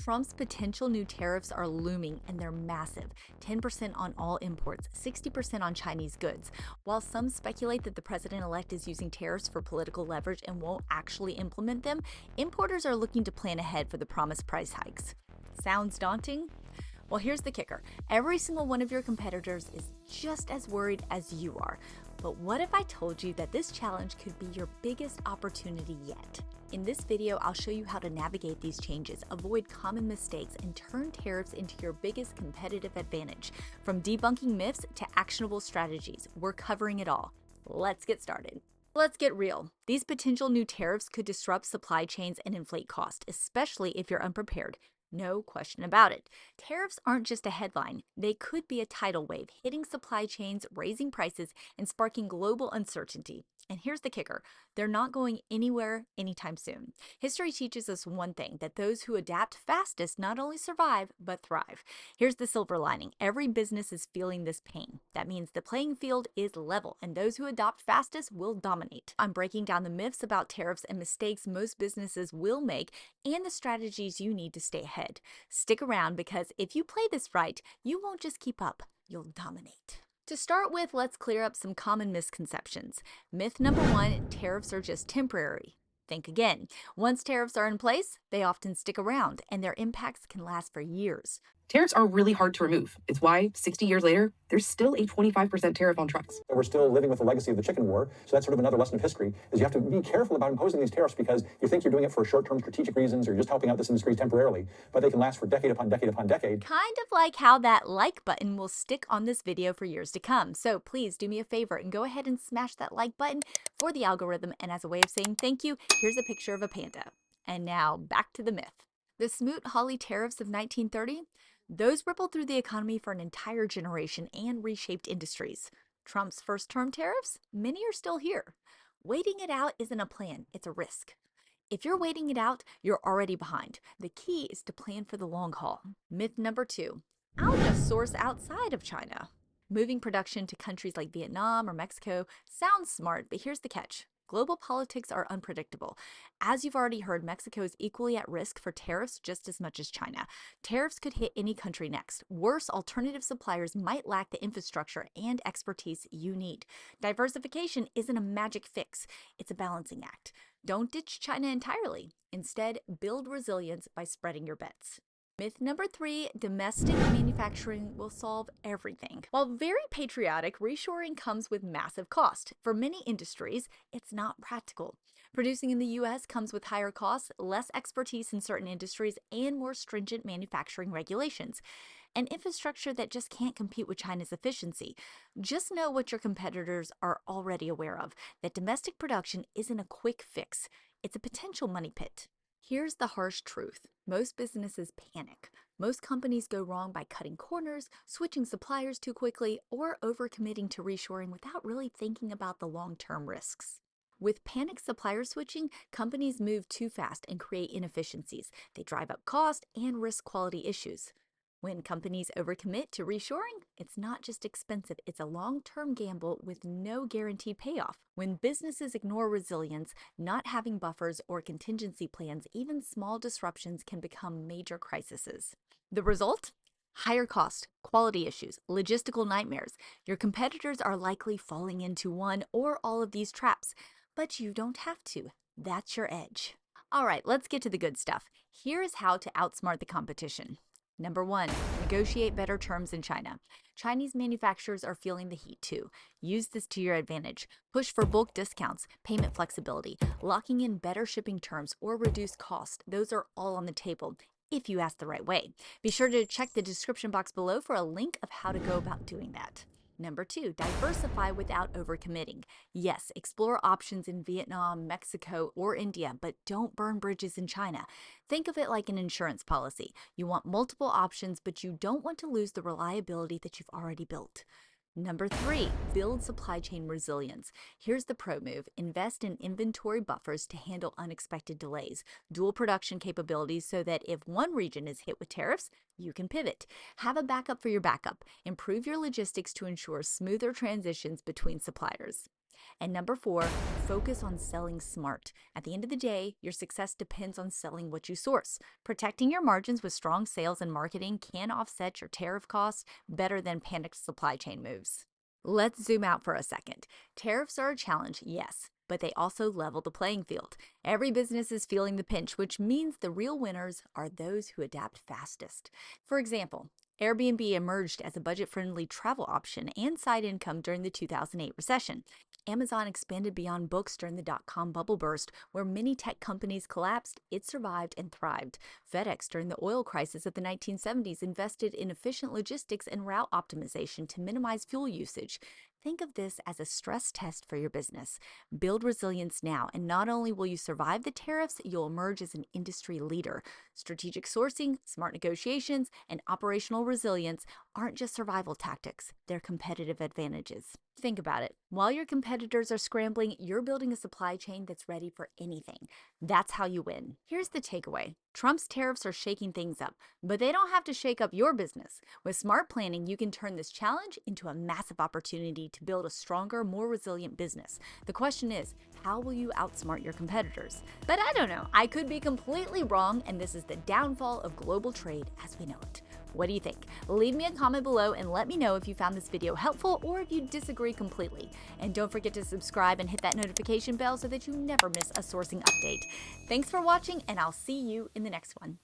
Trump's potential new tariffs are looming and they're massive 10% on all imports, 60% on Chinese goods. While some speculate that the president elect is using tariffs for political leverage and won't actually implement them, importers are looking to plan ahead for the promised price hikes. Sounds daunting? Well, here's the kicker. Every single one of your competitors is just as worried as you are. But what if I told you that this challenge could be your biggest opportunity yet? In this video, I'll show you how to navigate these changes, avoid common mistakes, and turn tariffs into your biggest competitive advantage. From debunking myths to actionable strategies, we're covering it all. Let's get started. Let's get real. These potential new tariffs could disrupt supply chains and inflate costs, especially if you're unprepared. No question about it. Tariffs aren't just a headline. They could be a tidal wave, hitting supply chains, raising prices, and sparking global uncertainty. And here's the kicker. They're not going anywhere anytime soon. History teaches us one thing, that those who adapt fastest not only survive, but thrive. Here's the silver lining. Every business is feeling this pain. That means the playing field is level, and those who adopt fastest will dominate. I'm breaking down the myths about tariffs and mistakes most businesses will make, and the strategies you need to stay ahead. Stick around because if you play this right, you won't just keep up, you'll dominate. To start with, let's clear up some common misconceptions. Myth number one, tariffs are just temporary. Think again. Once tariffs are in place, they often stick around, and their impacts can last for years. Tariffs are really hard to remove. It's why, 60 years later, there's still a 25% tariff on trucks. We're still living with the legacy of the chicken war, so that's sort of another lesson of history, is you have to be careful about imposing these tariffs because you think you're doing it for short-term strategic reasons or you're just helping out this industry temporarily, but they can last for decade upon decade upon decade. Kind of like how that like button will stick on this video for years to come. So please do me a favor and go ahead and smash that like button for the algorithm, and as a way of saying thank you, here's a picture of a panda. And now back to the myth. The Smoot-Hawley tariffs of 1930? Those rippled through the economy for an entire generation and reshaped industries. Trump's first-term tariffs? Many are still here. Waiting it out isn't a plan, it's a risk. If you're waiting it out, you're already behind. The key is to plan for the long haul. Myth number two, I'll just source outside of China. Moving production to countries like Vietnam or Mexico sounds smart, but here's the catch. Global politics are unpredictable. As you've already heard, Mexico is equally at risk for tariffs just as much as China. Tariffs could hit any country next. Worse, alternative suppliers might lack the infrastructure and expertise you need. Diversification isn't a magic fix. It's a balancing act. Don't ditch China entirely. Instead, build resilience by spreading your bets. Myth number three, domestic manufacturing will solve everything. While very patriotic, reshoring comes with massive cost. For many industries, it's not practical. Producing in the U.S. comes with higher costs, less expertise in certain industries, and more stringent manufacturing regulations. An infrastructure that just can't compete with China's efficiency. Just know what your competitors are already aware of, that domestic production isn't a quick fix. It's a potential money pit. Here's the harsh truth. Most businesses panic. Most companies go wrong by cutting corners, switching suppliers too quickly, or overcommitting to reshoring without really thinking about the long-term risks. With panicked supplier switching, companies move too fast and create inefficiencies. They drive up cost and risk quality issues. When companies overcommit to reshoring, it's not just expensive, it's a long-term gamble with no guaranteed payoff. When businesses ignore resilience, not having buffers or contingency plans, even small disruptions can become major crises. The result? Higher cost, quality issues, logistical nightmares. Your competitors are likely falling into one or all of these traps, but you don't have to. That's your edge. All right, let's get to the good stuff. Here is how to outsmart the competition. Number one, negotiate better terms in China. Chinese manufacturers are feeling the heat too. Use this to your advantage. Push for bulk discounts, payment flexibility, locking in better shipping terms, or reduced cost. Those are all on the table if you ask the right way. Be sure to check the description box below for a link of how to go about doing that. Number two, diversify without overcommitting. Yes, explore options in Vietnam, Mexico, or India, but don't burn bridges in China. Think of it like an insurance policy. You want multiple options, but you don't want to lose the reliability that you've already built. Number three, build supply chain resilience. Here's the pro move. Invest in inventory buffers to handle unexpected delays. Dual production capabilities so that if one region is hit with tariffs, you can pivot. Have a backup for your backup. Improve your logistics to ensure smoother transitions between suppliers. And number 4, focus on selling smart. At the end of the day, your success depends on selling what you source. Protecting your margins with strong sales and marketing can offset your tariff costs better than panicked supply chain moves. Let's zoom out for a second. Tariffs are a challenge, yes, but they also level the playing field. Every business is feeling the pinch, which means the real winners are those who adapt fastest. For example, Airbnb emerged as a budget-friendly travel option and side income during the 2008 recession. Amazon expanded beyond books during the dot-com bubble burst, where many tech companies collapsed. It survived and thrived. FedEx, during the oil crisis of the 1970s, invested in efficient logistics and route optimization to minimize fuel usage. Think of this as a stress test for your business. Build resilience now, and not only will you survive the tariffs, you'll emerge as an industry leader. Strategic sourcing, smart negotiations, and operational resilience aren't just survival tactics, they're competitive advantages. Think about it. While your competitors are scrambling, you're building a supply chain that's ready for anything. That's how you win. Here's the takeaway. Trump's tariffs are shaking things up, but they don't have to shake up your business. With smart planning, you can turn this challenge into a massive opportunity to build a stronger, more resilient business. The question is, how will you outsmart your competitors? But I don't know. I could be completely wrong, and this is the downfall of global trade as we know it. What do you think? Leave me a comment below and let me know if you found this video helpful or if you disagree completely. And don't forget to subscribe and hit that notification bell so that you never miss a sourcing update. Thanks for watching, and I'll see you in the next one.